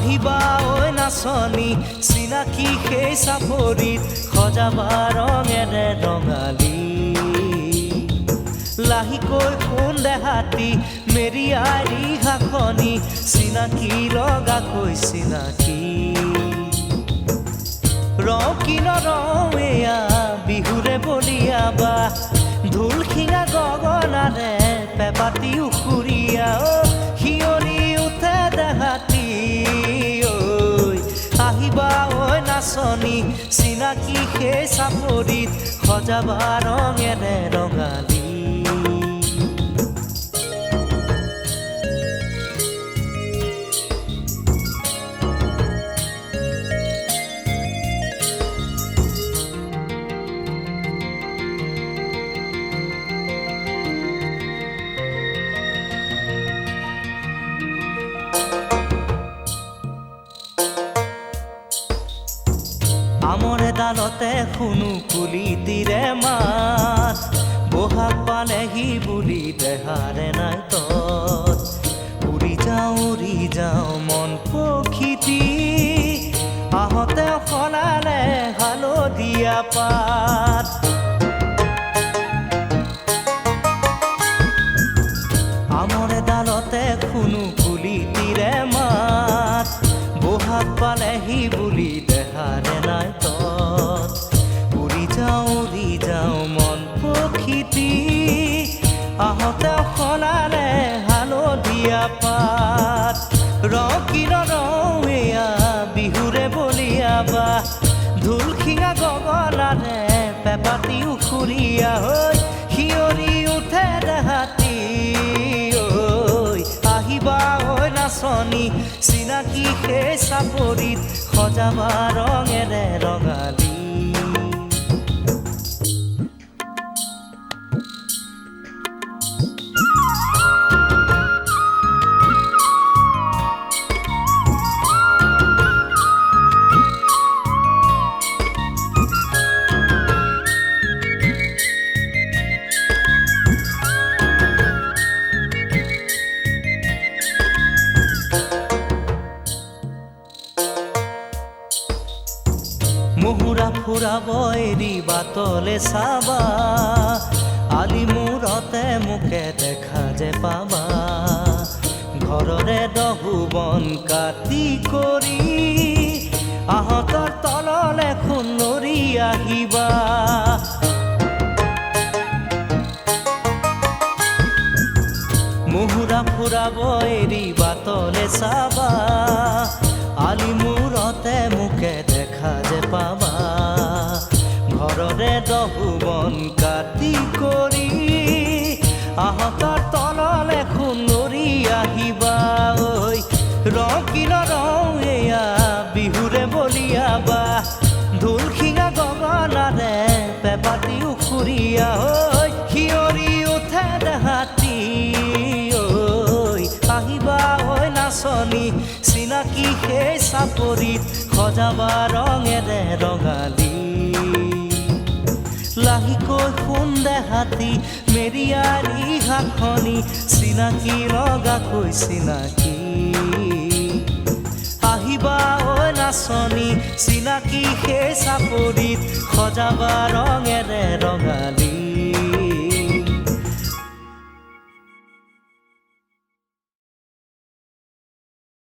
আহিবা ঐ নাচনী চিনাকি সেই চাপৰিত সজাবা ৰঙেৰে ৰঙালী লাহিকৈ কোন দেহাতী মেৰিয়াই ৰিহাখনি চিনাকি লগাকৈ চিনাকি ৰওঁ কি নৰওঁ এয়া বিহুৰে বলিয়াবা ঢোল শিঙা গগনাৰে পেপাতি উখুৰীয়া শিয়লি উঠে দেহাতী ঐ আহিবা ঐ নাচনী চিনাকি সেই চাপৰিত সজাবা ৰঙেৰে ৰঙালী আমৰ এডালতে শুনো কুলিটিৰে মাত বহাগ পালেহি বুলি দেহাৰে নাই তত উৰি যাওঁ মন পখিটি আহোঁতে সলালে হালধীয়া পাত আমৰ এডালতে শুনো কুলিটিৰে মাত বহাগ পালেহি বুলি দেহাৰে নাই তত উৰি যাওঁ মন পখিটি আহোঁতে সলালে হালধীয়া পাত ৰওঁ কি নৰওঁ এয়া বিহুৰে বলিয়াবা ঢোল শিঙা গগনাৰে পেপাতি উখুৰীয়া হৈ শিয়ৰি উঠে দেহাতী ঐ আহিবা ঐ নাচনী চিনাকি সেই চাপৰিত সজাবা ৰঙেৰে ৰঙালী মুহুৰা ফুৰাব এৰি বাটলে চাবা আলি মূৰতে মোকে দেখা যে পাবা ঘৰৰে দহু বন কাটি কৰি আহঁতৰ তললে খুন্দৰি আহিবা মুহুৰা ফুৰাব এৰি বাটলে চাবা আলি মূৰতে মোকে দেখা যে পাবা ঘৰৰে দহু বন কাটি কৰি আহঁতৰ তললে খুন্দৰি আহিবা ঐ ৰওঁ কি নৰওঁ এয়া বিহুৰে বলিয়াবা ঢোল শিঙা গগনাৰে পেপাতি উখুৰীয়া হৈ শিয়ৰি উঠে দেহাতী ঐ আহিবা ঐ নাচনী চিনাকি সেই চাপৰিত সজাবা ৰঙেৰে ৰঙালী লাহিকৈ সোণ দেহাতী মেৰিয়াই ৰিহাখনি চিনাকি লগাকৈ চিনাকি আহিবা ঐ নাচনী চিনাকি সেই চাপৰিত সজাবা ৰঙেৰে